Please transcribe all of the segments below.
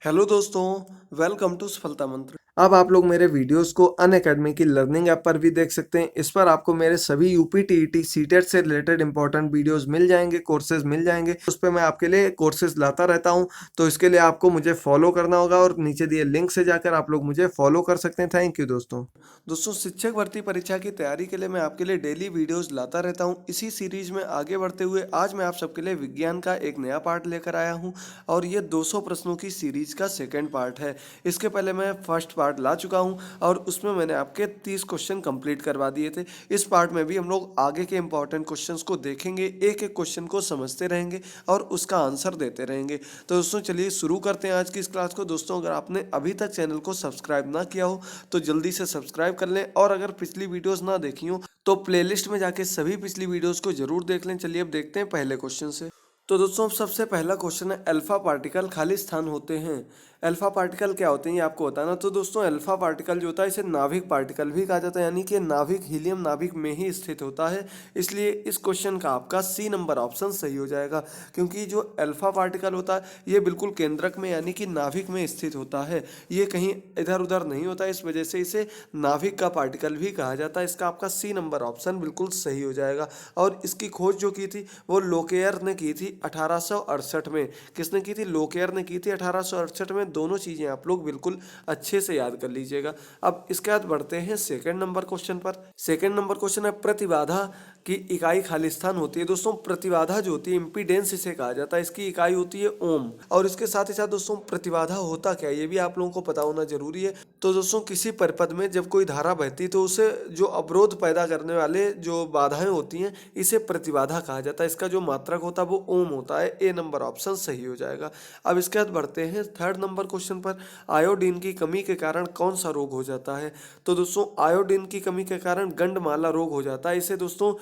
Hello दोस्तों, welcome to सफलता मंत्र। अब आप लोग मेरे वीडियोस को अनअकैडमी की लर्निंग ऐप पर भी देख सकते हैं। इस पर आपको मेरे सभी यूपी टीईटी सीटेट से रिलेटेड इंपॉर्टेंट वीडियोस मिल जाएंगे, कोर्सेज मिल जाएंगे। उस पर मैं आपके लिए कोर्सेज लाता रहता हूं, तो इसके लिए आपको मुझे फॉलो करना होगा और नीचे दिए लिंक से जाकर आप लोग मुझे फॉलो कर सकते हैं। थैंक यू दोस्तों, शिक्षक भर्ती परीक्षा की तैयारी के लिए मैं आपके लिए डेली वीडियोस लाता रहता हूं। इसी सीरीज में आगे बढ़ते हुए आज मैं आप सबके लिए विज्ञान का एक नया पार्ट लेकर आया हूं और ये 200 प्रश्नों की सीरीज का सेकंड पार्ट है। इसके पहले मैं फर्स्ट पार्ट ला चुका हूं और उसमें मैंने आपके 30 क्वेश्चन कंप्लीट करवा दिए थे। इस पार्ट में भी हम लोग आगे के इंपॉर्टेंट क्वेश्चंस को देखेंगे, एक एक क्वेश्चन को समझते रहेंगे और उसका आंसर देते रहेंगे। तो दोस्तों चलिए शुरू करते हैं आज की इस क्लास को। दोस्तों अगर आपने अभी तक चैनल को सब्सक्राइब ना किया हो तो जल्दी से सब्सक्राइब कर लें और अगर पिछली वीडियोस ना देखी हो तो प्लेलिस्ट में जाके सभी पिछली वीडियोस को जरूर देख लें। चलिए अब देखते हैं पहले क्वेश्चन से। तो दोस्तों सबसे पहला क्वेश्चन है, अल्फा पार्टिकल खाली स्थान होते हैं। अल्फा पार्टिकल क्या होते हैं ये आपको बताना। तो दोस्तों अल्फा पार्टिकल जो होता है इसे नाभिक पार्टिकल भी कहा जाता है, यानी कि नाभिक हीलियम नाभिक में ही स्थित होता है। इसलिए इस क्वेश्चन का आपका सी नंबर ऑप्शन सही हो जाएगा, क्योंकि जो अल्फा पार्टिकल होता है ये बिल्कुल केंद्रक में यानी कि नाभिक में स्थित होता है, ये कहीं इधर उधर नहीं होता। इस वजह से इसे नाभिक का पार्टिकल भी कहा जाता है। इसका आपका सी नंबर ऑप्शन बिल्कुल सही हो जाएगा। और इसकी खोज जो की थी वो लोकेयर ने की थी 1868 में। किसने की थी? लोकेयर ने की थी 1868 में। दोनों चीजें आप लोग बिल्कुल अच्छे से याद कर लीजिएगा। अब इसके बाद बढ़ते हैं सेकंड नंबर क्वेश्चन पर। सेकंड नंबर क्वेश्चन है, प्रतिबाधा की इकाई खालिस्तान होती है। दोस्तों प्रतिबाधा जो होती है, इम्पीडेंस इसे कहा जाता है, इसकी इकाई होती है ओम। और इसके साथ ही साथ दोस्तों प्रतिबाधा होता क्या है ये भी आप लोगों को पता होना जरूरी है। तो दोस्तों किसी परिपथ में जब कोई धारा बहती तो उसे जो अवरोध पैदा करने वाले जो बाधाएं होती हैं इसे प्रतिबाधा कहा जाता है। इसका जो मात्रक होता है वो ओम होता है। ए नंबर ऑप्शन सही हो जाएगा। अब इसके बाद बढ़ते हैं थर्ड नंबर क्वेश्चन पर। आयोडीन की कमी के कारण कौन सा रोग हो जाता है? तो दोस्तों आयोडीन की कमी के कारण गंडमाला रोग हो जाता है। इसे दोस्तों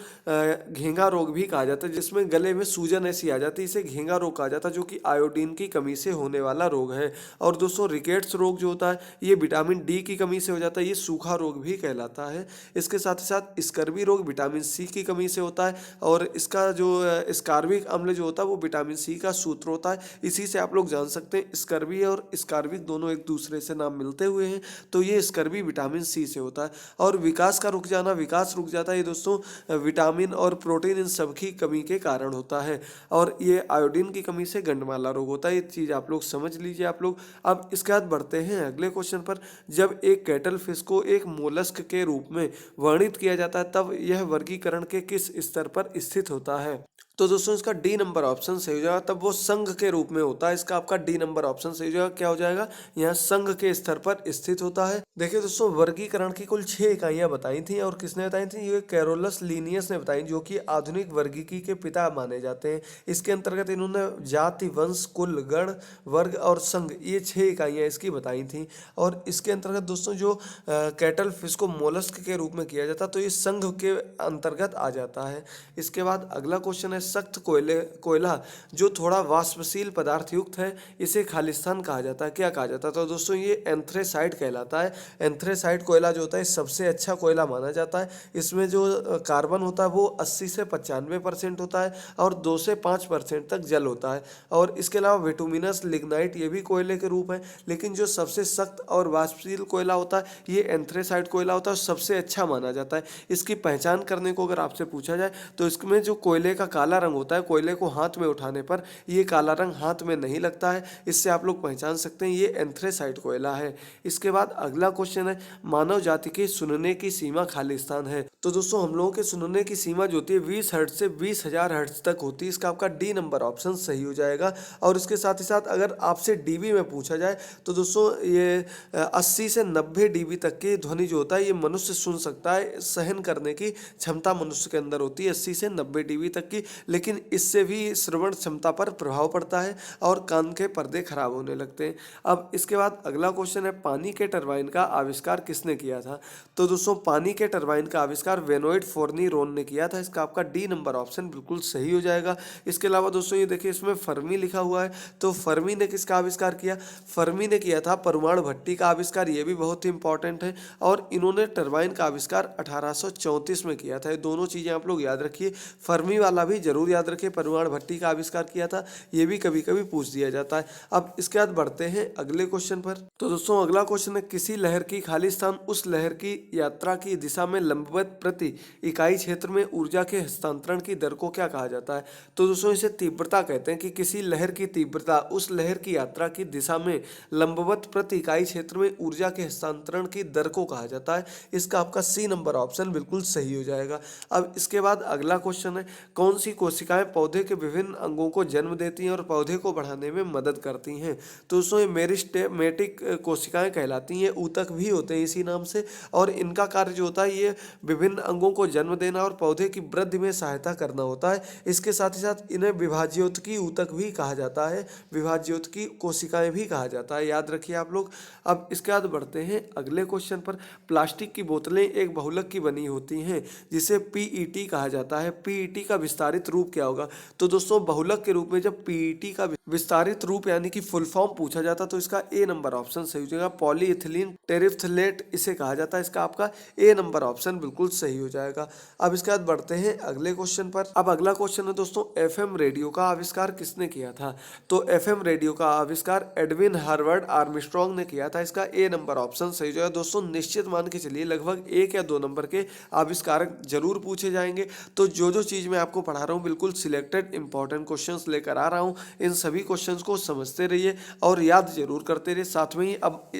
घेंगा रोग भी कहा जाता है, जिसमें गले में सूजन ऐसी आ जाती है, इसे घेंगा रोग कहा जाता है, जो कि आयोडीन की कमी से होने वाला रोग है। और दोस्तों रिकेट्स रोग जो होता है ये विटामिन डी की कमी से हो जाता है, ये सूखा रोग भी कहलाता है। इसके साथ ही साथ स्कर्वी रोग विटामिन सी की कमी से होता है और इसका जो स्कार्विक अम्ल जो होता है वो विटामिन सी का सूत्र होता है। इसी से आप लोग जान सकते हैं स्कर्वी और स्कार्विक दोनों एक दूसरे से नाम मिलते हुए हैं, तो ये स्कर्वी विटामिन सी से होता है। और विकास का रुक जाना, विकास रुक जाता है, ये दोस्तों विटामिन और प्रोटीन इन सब की कमी के कारण होता है। और ये आयोडीन की कमी से गंडमाला रोग होता है। ये चीज़ आप लोग समझ लीजिए आप लोग। अब इसके बाद बढ़ते हैं अगले क्वेश्चन पर। जब एक कैटल फिश को एक मोलस्क के रूप में वर्णित किया जाता है तब यह वर्गीकरण के किस स्तर पर स्थित होता है? तो दोस्तों इसका डी नंबर ऑप्शन सही हो जाएगा। तब वो संघ के रूप में होता है। इसका आपका डी नंबर ऑप्शन सही हो जाएगा। क्या हो जाएगा? यहाँ संघ के स्तर पर स्थित होता है। देखिए दोस्तों वर्गीकरण की कुल 6 इकाइयां बताई थी और किसने बताई थी? ये कैरोलस लीनियस ने बताई, जो कि आधुनिक वर्गीकी के पिता माने जाते हैं। इसके अंतर्गत इन्होंने जाति, वंश, कुल, गण, वर्ग और संघ, ये 6 इकाइयां इसकी बताई थी। और इसके अंतर्गत दोस्तों जो कैटल फिश को मोलस्क के रूप में किया जाता तो ये संघ के अंतर्गत आ जाता है। इसके बाद अगला क्वेश्चन है, सख्त कोयला जो थोड़ा वाष्पशील पदार्थ युक्त है इसे खालिस्तान कहा जाता है। क्या कहा जाता है? तो दोस्तों ये एंथ्रेसाइट कहलाता है। एंथ्रेसाइट कोयला जो होता है सबसे अच्छा कोयला माना जाता है। इसमें जो कार्बन होता है वो 80 से 95% होता है और 2 से 5% तक जल होता है। और इसके अलावा विटुमिनस लिग्नाइट ये भी कोयले के रूप है, लेकिन जो सबसे सख्त और वाष्पशील कोयला होता है ये एंथ्रेसाइट कोयला होता है, सबसे अच्छा माना जाता है। इसकी पहचान करने को अगर आपसे पूछा जाए तो इसमें जो कोयले का काला रंग होता है, कोयले को हाथ में उठाने पर ये काला रंग हाथ में नहीं लगता है, इससे आप लोग पहचान सकते हैं ये एंथ्रेसाइट कोयला है। इसके बाद अगला क्वेश्चन है, मानव जाति की सुनने की सीमा खालिस्तान है। तो दोस्तों हम लोगों के सुनने की सीमा जो होती है 20 हर्ट्ज से 20,000 हर्ट्ज तक होती है। इसका आपका डी नंबर ऑप्शन सही हो जाएगा। और इसके साथ ही साथ अगर आपसे डीबी में पूछा जाए तो दोस्तों ये 80 से 90 डीबी तक की ध्वनि जो होता है ये मनुष्य सुन सकता है। सहन करने की क्षमता मनुष्य के अंदर होती है 80 से 90 डीबी तक की, लेकिन इससे भी श्रवण क्षमता पर प्रभाव पड़ता है और कान के पर्दे खराब होने लगते हैं। अब इसके बाद अगला क्वेश्चन है, पानी के टरबाइन का आविष्कार किसने किया था? तो दोस्तों पानी के टरबाइन का आविष्कार वेनोइड फोर्नी रोन ने किया था। इसका आपका डी नंबर ऑप्शन बिल्कुल सही हो जाएगा। इसके अलावा दोस्तों ये देखिए इसमें फर्मी लिखा हुआ है, तो फर्मी ने किसका आविष्कार किया? फर्मी ने किया था परमाणु भट्टी का आविष्कार, ये भी बहुत ही इंपॉर्टेंट है। और इन्होंने टरबाइन का आविष्कार 1834 में किया था। ये दोनों चीजें आप लोग याद रखिए, फर्मी वाला भी जरूर याद रखिए, परमाणु भट्टी का आविष्कार किया था, ये भी कभी कभी पूछ दिया जाता है। अब इसके बाद बढ़ते हैं अगले क्वेश्चन पर। तो दोस्तों अगला क्वेश्चन है, किसी लहर की खाली स्थान उस लहर की यात्रा की दिशा में लंबवत प्रति इकाई क्षेत्र में ऊर्जा के हस्तांतरण की दर को क्या कहा जाता है? तो दोस्तों इसे तीव्रता कहते हैं, कि किसी लहर की तीव्रता उस लहर की यात्रा की दिशा में लंबवत प्रति इकाई क्षेत्र में ऊर्जा के हस्तांतरण की दर को कहा जाता है। इसका आपका सी नंबर ऑप्शन बिल्कुल सही हो जाएगा। अब इसके बाद अगला क्वेश्चन है, कौन सी कोशिकाएं पौधे के विभिन्न अंगों को जन्म देती हैं और पौधे को बढ़ाने में मदद करती हैं? तो दोस्तों ये मेरिस्टेमेटिक कोशिकाएं कहलाती हैं, ऊतक भी होते हैं इसी नाम से, और इनका कार्य जो होता है ये विभिन्न अंगों को जन्म देना और पौधे की वृद्धि में सहायता करना होता है। इसके साथ ही साथ इन्हें विभाज्योतकी ऊतक भी कहा जाता है, विभाज्योतकी कोशिकाएं भी कहा जाता है, याद रखिए आप लोग। अब इसके बाद बढ़ते हैं अगले क्वेश्चन पर। प्लास्टिक की बोतलें एक बहुलक की बनी होती हैं जिसे पीईटी कहा जाता है। पीईटी का विस्तारित रूप क्या होगा? तो दोस्तों बहुलक के रूप में जब पीईटी का विस्तारित रूप यानी कि फुल फॉर्म पूछा जाता तो इसका ए नंबर ऑप्शन सही हो जाएगा। पॉलीइथिलीन टेरिफ्थलेट इसे कहा जाता है, इसका आपका ए नंबर ऑप्शन बिल्कुल सही हो जाएगा। अब इसके बाद बढ़ते हैं अगले क्वेश्चन पर। अब अगला क्वेश्चन है दोस्तों, एफएम रेडियो का आविष्कार किसने किया था? तो एफएम रेडियो का आविष्कार एडविन हार्वर्ड आर्मस्ट्रॉन्ग ने किया था, इसका ए नंबर ऑप्शन सही हो जाएगा। दोस्तों निश्चित मान के चलिए लगभग 1 या 2 नंबर के आविष्कारक जरूर पूछे जाएंगे। तो जो चीज मैं आपको पढ़ा रहा हूँ बिल्कुल सिलेक्टेड इंपॉर्टेंट क्वेश्चंस लेकर आ रहा हूँ, इन सभी क्वेश्चंस को समझते रहिए और याद जरूर करते रहिए। साथ में ही अब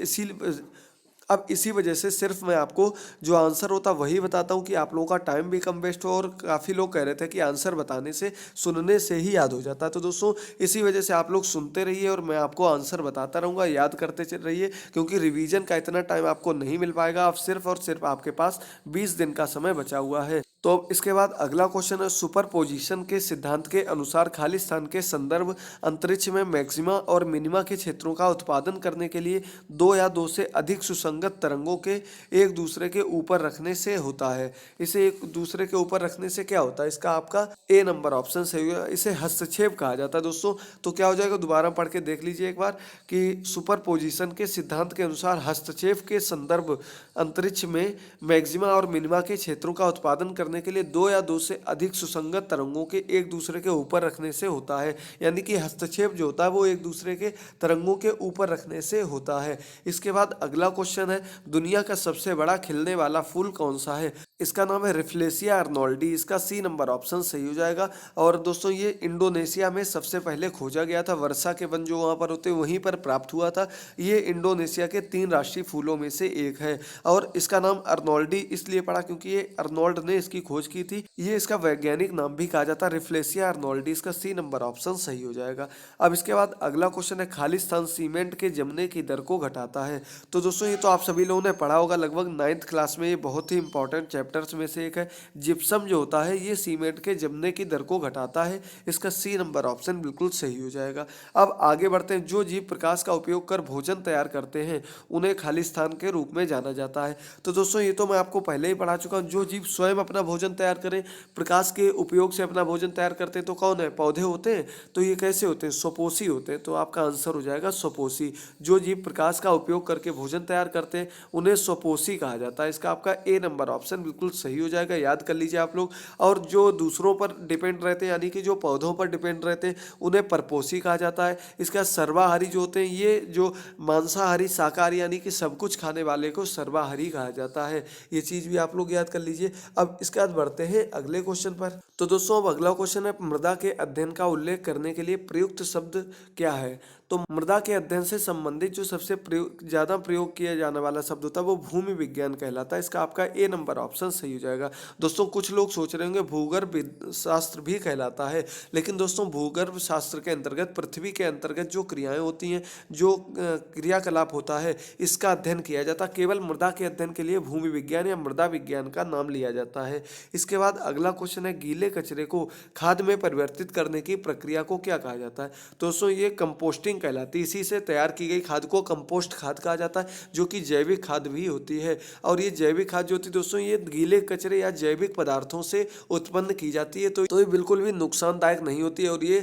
इसी वजह से सिर्फ मैं आपको जो आंसर होता वही बताता हूँ कि आप लोगों का टाइम भी कम वेस्ट हो, और काफ़ी लोग कह रहे थे कि आंसर बताने से सुनने से ही याद हो जाता है। तो दोस्तों इसी वजह से आप लोग सुनते रहिए और मैं आपको आंसर बताता रहूँगा, याद करते चल रहिए, क्योंकि रिवीजन का इतना टाइम आपको नहीं मिल पाएगा। अब सिर्फ और सिर्फ आपके पास 20 दिन का समय बचा हुआ है। तो अब इसके बाद अगला क्वेश्चन है, सुपरपोजिशन के सिद्धांत के अनुसार खाली स्थान के संदर्भ अंतरिक्ष में मैक्सिमा और मिनिमा के क्षेत्रों का उत्पादन करने के लिए 2 या 2 से अधिक सुसंगत तरंगों के एक दूसरे के ऊपर रखने से होता है। इसे एक दूसरे के ऊपर रखने से क्या होता है? इसका आपका ए नंबर ऑप्शन सही होगा। इसे हस्तक्षेप कहा जाता है दोस्तों। तो क्या हो जाएगा, दोबारा पढ़ के देख लीजिए एक बार, कि सुपरपोजिशन के सिद्धांत के अनुसार हस्तक्षेप के संदर्भ अंतरिक्ष में मैक्सिमा और मिनिमा के क्षेत्रों का उत्पादन करने के लिए 2 या 2 से अधिक सुसंगत तरंगों के एक दूसरे के ऊपर रखने से होता है। यानी कि हस्तक्षेप जो होता है वो एक दूसरे के तरंगों के ऊपर रखने से होता है। इसके बाद अगला क्वेश्चन है, दुनिया का सबसे बड़ा खिलने वाला फूल कौन सा है? इसका नाम है रिफ्लेसिया अर्नोल्डी, इसका सी नंबर ऑप्शन सही हो जाएगा। और दोस्तों ये इंडोनेशिया में सबसे पहले खोजा गया था, वर्षा के वन जो वहाँ पर होते वहीं पर प्राप्त हुआ था। ये इंडोनेशिया के 3 राष्ट्रीय फूलों में से एक है, और इसका नाम अर्नोल्डी इसलिए पड़ा क्योंकि ये अर्नोल्ड ने इसकी खोज की थी। ये इसका वैज्ञानिक नाम भी कहा जाता है रिफ्लेसिया अर्नोल्डी, इसका सी नंबर ऑप्शन सही हो जाएगा। अब इसके बाद अगला क्वेश्चन है, खाली स्थान सीमेंट के जमने की दर को घटाता है। तो दोस्तों ये तो आप सभी लोगों ने पढ़ा होगा लगभग 9th क्लास में, ये बहुत ही इंपॉर्टेंट चैप्टर्स में से एक है। जिप्सम जो होता है ये सीमेंट के जमने की दर को घटाता है, इसका सी नंबर ऑप्शन बिल्कुल सही हो जाएगा। अब आगे बढ़ते हैं, जो जीव प्रकाश का उपयोग कर भोजन तैयार करते हैं उन्हें खाली स्थान के रूप में जाना जाता है। तो दोस्तों ये तो मैं आपको पहले ही पढ़ा चुका हूँ, जो जीव स्वयं अपना भोजन तैयार करें, प्रकाश के उपयोग से अपना भोजन तैयार करते हैं तो कौन है? पौधे होते हैं। तो ये कैसे होते हैं? स्वपोषी होते हैं। तो आपका आंसर हो जाएगा स्वपोषी। जो जीव प्रकाश का उपयोग करके भोजन तैयार करते हैं उन्हें स्वपोषी कहा जाता है, इसका आपका ए नंबर ऑप्शन बिल्कुल सही हो जाएगा, याद कर लीजिए आप लोग। और जो दूसरों पर डिपेंड रहते हैं यानी कि जो पौधों पर डिपेंड रहते हैं उन्हें परपोषी कहा जाता है। इसका सर्वाहारी जो होते हैं, ये जो मांसाहारी शाकाहारी यानी कि सब कुछ खाने वाले को सर्वाहारी कहा जाता है। ये चीज़ भी आप लोग याद कर लीजिए। अब इसके बाद बढ़ते हैं अगले क्वेश्चन पर। तो दोस्तों अब अगला क्वेश्चन है, मृदा के अध्ययन का उल्लेख करने के लिए प्रयुक्त शब्द क्या है? तो मृदा के अध्ययन से संबंधित जो सबसे ज़्यादा प्रयोग किया जाने वाला शब्द होता है वो भूमि विज्ञान कहलाता है, इसका आपका ए नंबर ऑप्शन सही हो जाएगा। दोस्तों कुछ लोग सोच रहे होंगे भूगर्भ शास्त्र भी कहलाता है, लेकिन दोस्तों भूगर्भ शास्त्र के अंतर्गत पृथ्वी के अंतर्गत जो क्रियाएं होती हैं, जो क्रियाकलाप होता है, इसका अध्ययन किया जाता है। केवल मृदा के अध्ययन के लिए भूमि विज्ञान या मृदा विज्ञान का नाम लिया जाता है। इसके बाद अगला क्वेश्चन है, गीले कचरे को खाद में परिवर्तित करने की प्रक्रिया को क्या कहा जाता है? दोस्तों ये कंपोस्टिंग कहलाती है। इसी से तैयार की गई खाद को कंपोस्ट खाद कहा जाता है, जो कि जैविक खाद भी होती है। और ये जैविक खाद जो होती है दोस्तों, ये गीले कचरे या जैविक पदार्थों से उत्पन्न की जाती है, तो ये बिल्कुल भी नुकसानदायक नहीं होती है और ये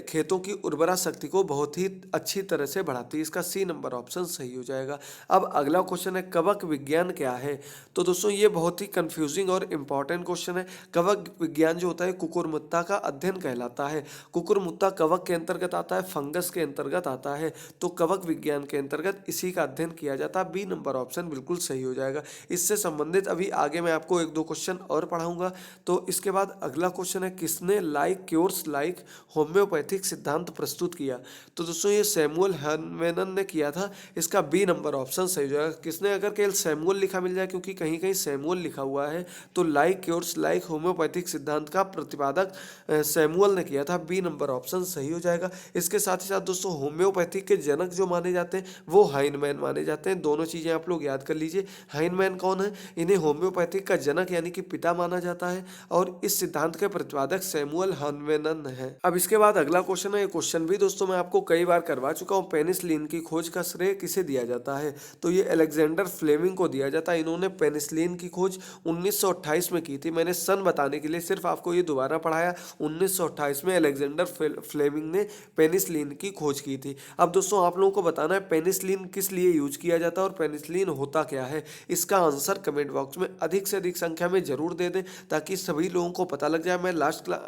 खेतों की उर्वरा शक्ति को बहुत ही अच्छी तरह से बढ़ाती है। इसका सी नंबर ऑप्शन सही हो जाएगा। अब अगला क्वेश्चन है, कवक विज्ञान क्या है? तो दोस्तों ये बहुत ही कंफ्यूजिंग और इम्पॉर्टेंट क्वेश्चन है। कवक विज्ञान जो होता है कुकुरमुत्ता का अध्ययन कहलाता है। कुकुरमुत्ता कवक के अंतर्गत आता है, फंगस के अंतर्गत आता है, तो कवक विज्ञान के अंतर्गत इसी का अध्ययन किया जाता है। बी नंबर ऑप्शन बिल्कुल सही हो जाएगा। इससे संबंधित अभी आगे मैं आपको एक दो क्वेश्चन और पढ़ाऊंगा। तो इसके बाद अगला क्वेश्चन है, किसने लाइक क्योर्स लाइक होम्योपैथिक सिद्धांत प्रस्तुत किया? तो दोस्तों ये सैमुअल हनवेनन ने किया था। इसका बी नंबर ऑप्शन सही हो जाएगा। किसने? अगर केवल सैमुअल लिखा मिल जाए, क्योंकि कहीं कहीं सैमुअल लिखा हुआ है, तो लाइक क्योर्स लाइक होम्योपैथिक सिद्धांत का प्रतिपादक सैमुअल ने किया था। बी नंबर ऑप्शन सही हो जाएगा। इसके साथ ही साथ दोस्तों होम्योपैथिक के जनक जो माने जाते हैं वो हाइनमैन माने जाते हैं। दोनों चीजें आप लोग याद कर लीजिए। हाइनमैन कौन है? इन्हें होम्योपैथिक का जनक यानी कि पिता माना जाता है, और इस सिद्धांत के प्रतिपादक सैमुअल हाइनमैन है। अब इसके बाद अगला क्वेश्चन है, ये क्वेश्चन भी दोस्तों मैं आपको कई बार करवा चुका हूँ। पेनिसिलिन की खोज का श्रेय किसे दिया जाता है? तो ये अलेक्जेंडर फ्लेमिंग को दिया जाता है। इन्होंने पेनिसिलिन की खोज 1928 में की थी। मैंने सन बताने के लिए सिर्फ आपको ये दोबारा पढ़ाया। 1928 में अलेक्जेंडर फ्लेमिंग ने पेनिसिलिन की खोज की थी। अब दोस्तों आप लोगों को बताना है पेनिसिलिन किस लिए यूज किया जाता है और पेनिसिलिन होता क्या है। इसका आंसर कमेंट बॉक्स में अधिक से अधिक संख्या में जरूर दे दें, ताकि सभी लोगों को पता लग जाए। मैं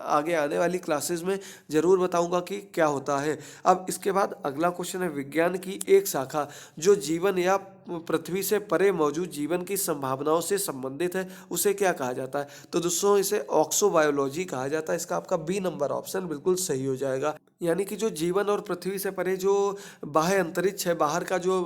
आगे आने वाली क्लासेस में जरूर बताऊंगा कि क्या होता है। अब इसके बाद अगला क्वेश्चन है, विज्ञान की एक शाखा जो जीवन या पृथ्वी से परे मौजूद जीवन की संभावनाओं से संबंधित है, उसे क्या कहा जाता है? तो दोस्तों इसे ऑक्सोबायोलॉजी कहा जाता है। इसका आपका बी नंबर ऑप्शन बिल्कुल सही हो जाएगा। यानी कि जो जीवन और पृथ्वी से परे जो बाह्य अंतरिक्ष है, बाहर का जो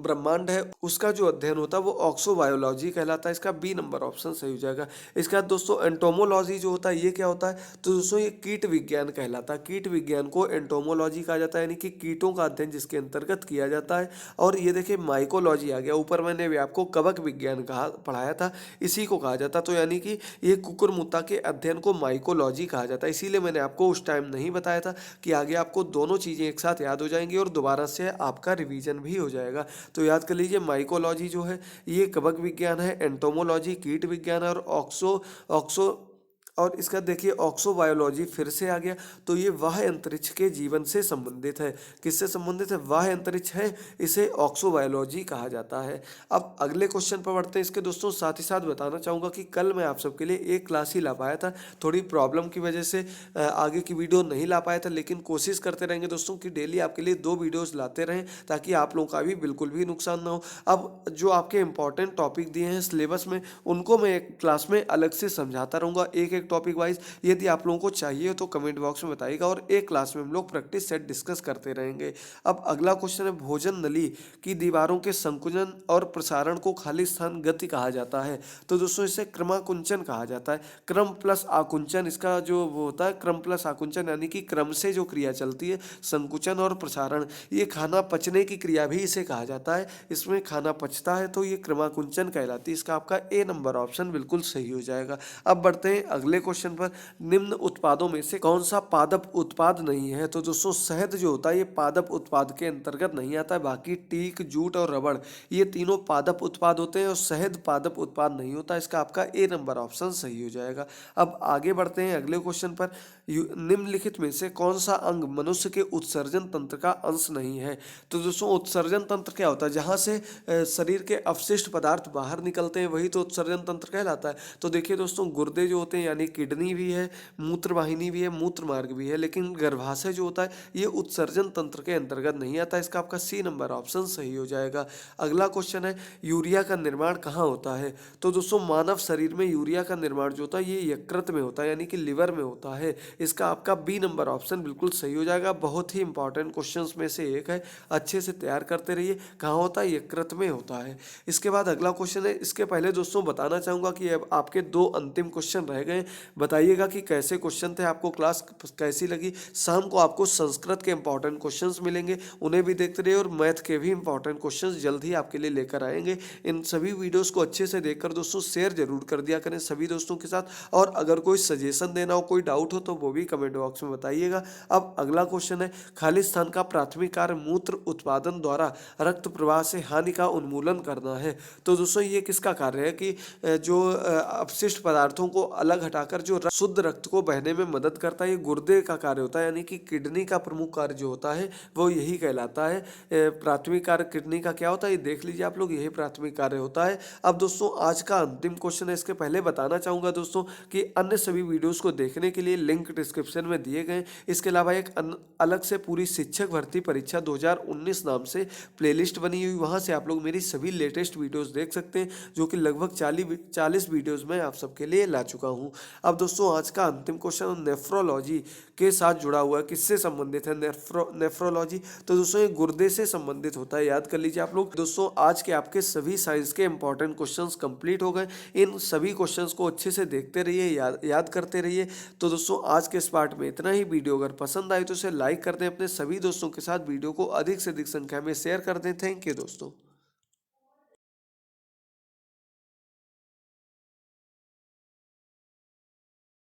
ब्रह्मांड है, उसका जो अध्ययन होता है वो ऑक्सोबायोलॉजी कहलाता है। इसका बी नंबर ऑप्शन सही हो जाएगा। इसके बाद दोस्तों एंटोमोलॉजी जो होता है ये क्या होता है? तो दोस्तों ये कीट विज्ञान कहलाता है। कीट विज्ञान को एंटोमोलॉजी कहा जाता है, यानी कि कीटों का अध्ययन जिसके अंतर्गत किया जाता है। और ये देखिए माइकोलॉजी आ गया, ऊपर मैंने भी आपको कवक विज्ञान कहा पढ़ाया था, इसी को कहा जाता। तो यानी कि ये कुकुरमुत्ता के अध्ययन को माइकोलॉजी कहा जाता है। इसीलिए मैंने आपको उस टाइम नहीं बताया था कि आगे आपको दोनों चीज़ें एक साथ याद हो जाएंगी और दोबारा से आपका रिवीजन भी हो जाएगा। तो याद कर लीजिए, माइकोलॉजी जो है ये कवक विज्ञान है, एंटोमोलॉजी कीट विज्ञान है, और ऑक्सो ऑक्सो और इसका देखिए ऑक्सोबायोलॉजी फिर से आ गया। तो ये वाह्य अंतरिक्ष के जीवन से संबंधित है। किससे संबंधित है? वाह्य अंतरिक्ष है, इसे ऑक्सोबायोलॉजी कहा जाता है। अब अगले क्वेश्चन पर बढ़ते हैं। इसके दोस्तों साथ ही साथ बताना चाहूँगा कि कल मैं आप सबके लिए एक क्लास ही ला पाया था, थोड़ी प्रॉब्लम की वजह से आगे की वीडियो नहीं ला पाया था, लेकिन कोशिश करते रहेंगे दोस्तों कि डेली आपके लिए 2 वीडियोज़ लाते रहें, ताकि आप लोगों का भी बिल्कुल भी नुकसान ना हो। अब जो आपके इंपॉर्टेंट टॉपिक दिए हैं सिलेबस में, उनको मैं एक क्लास में अलग से समझाता रहूँगा, एक टॉपिक वाइज। यदि आप लोगों को चाहिए तो कमेंट बॉक्स में बताइएगा, और एक क्लास में हम लोग प्रैक्टिस सेट डिस्कस करते रहेंगे। अब अगला क्वेश्चन है, भोजन नली की दीवारों के संकुचन और प्रसारण को खाली स्थान गति कहा जाता है। तो दोस्तों इसे क्रमाकुंचन कहा जाता है। क्रम प्लस आकुंचन इसका जो वो होता है, क्रम प्लस आकुंचन यानी कि क्रम से जो क्रिया चलती है, संकुचन और प्रसारण। ये खाना पचने की क्रिया भी इसे कहा जाता है। इसमें खाना पचता है तो ये क्रमाकुंचन कहलाती है। इसका आपका ए नंबर ऑप्शन बिल्कुल सही हो जाएगा। अब बढ़ते हैं अगले क्वेश्चन पर, निम्न उत्पादों में से कौन सा पादप उत्पाद नहीं है? तो दोस्तों शहद जो होता है ये पादप उत्पाद के अंतर्गत नहीं आता है। बाकी टीक, जूट और रबड़ ये तीनों पादप उत्पाद होते हैं, और शहद पादप उत्पाद नहीं होता। इसका आपका ए नंबर ऑप्शन सही हो जाएगा। अब आगे बढ़ते हैं अगले क्वेश्चन पर, निम्नलिखित में से कौन सा अंग मनुष्य के उत्सर्जन तंत्र का अंश नहीं है? तो दोस्तों उत्सर्जन तंत्र क्या होता है? जहां से शरीर के अवशिष्ट पदार्थ बाहर निकलते हैं वही तो उत्सर्जन तंत्र कहलाता है। तो देखिए दोस्तों गुर्दे जो होते हैं, यानी किडनी भी है, मूत्रवाहिनी भी है, मूत्र मार्ग भी है, लेकिन गर्भाशय जो होता है ये उत्सर्जन तंत्र के अंतर्गत नहीं आता। इसका आपका सी नंबर ऑप्शन सही हो जाएगा। अगला क्वेश्चन है, यूरिया का निर्माण कहाँ होता है? तो दोस्तों मानव शरीर में यूरिया का निर्माण जो होता है ये यकृत में होता है, यानी कि लिवर में होता है। इसका आपका बी नंबर ऑप्शन बिल्कुल सही हो जाएगा। बहुत ही इंपॉर्टेंट क्वेश्चंस में से एक है, अच्छे से तैयार करते रहिए। कहाँ होता है? यकृत में होता है। इसके बाद अगला क्वेश्चन है, इसके पहले दोस्तों बताना चाहूंगा कि अब आपके 2 अंतिम क्वेश्चन रह गए, बताइएगा कि कैसे क्वेश्चन थे, आपको क्लास कैसी लगी। शाम को आपको संस्कृत के इंपॉर्टेंट क्वेश्चंस मिलेंगे, उन्हें भी देखते रहिए और मैथ के भी इंपॉर्टेंट क्वेश्चंस जल्द ही आपके लिए लेकर आएंगे। इन सभी वीडियोस को अच्छे से देखकर दोस्तों शेयर जरूर कर दिया करें सभी दोस्तों के साथ, और अगर कोई सजेशन देना हो, कोई डाउट हो तो वो भी कमेंट बॉक्स में बताइएगा। अब अगला क्वेश्चन है, खाली स्थान का प्राथमिक कार्य मूत्र उत्पादन द्वारा रक्त प्रवाह से हानि का उन्मूलन करना है। तो दोस्तों ये किसका कार्य है कि जो अपशिष्ट पदार्थों को अलग हटाकर जो शुद्ध रक्त को बहने में मदद करता है, ये गुर्दे का कार्य होता है, यानी कि किडनी का प्रमुख कार्य जो होता है वो यही कहलाता है। प्राथमिक कार्य किडनी का क्या होता है ये देख लीजिए आप लोग, यही प्राथमिक कार्य होता है। अब दोस्तों आज का अंतिम क्वेश्चन है, इसके पहले बताना चाहूंगा दोस्तों कि अन्य सभी वीडियोस को देखने के लिए लिंक डिस्क्रिप्शन में दिए गए। इसके अलावा एक अलग से पूरी शिक्षक भर्ती परीक्षा 2019 नाम से प्लेलिस्ट बनी हुई, वहां से आप लोग मेरी सभी लेटेस्ट वीडियोस देख सकते हैं, जो कि लगभग 40 वीडियोस में आप सबके लिए ला चुका हूं। अब दोस्तों आज का अंतिम क्वेश्चन नेफ्रोलॉजी के साथ जुड़ा हुआ है, किससे संबंधित है नेफ्रोलॉजी? तो दोस्तों ये गुर्दे से संबंधित होता है, याद कर लीजिए आप लोग। दोस्तों आज के आपके सभी साइंस के इंपॉर्टेंट क्वेश्चंस कंप्लीट हो गए। इन सभी क्वेश्चंस को अच्छे से देखते रहिए, याद करते रहिए। तो दोस्तों आज के इस पार्ट में इतना ही। वीडियो अगर पसंद आए तो इसे लाइक कर दें, अपने सभी दोस्तों के साथ वीडियो को अधिक से अधिक संख्या में शेयर कर दें। थैंक यू दोस्तों।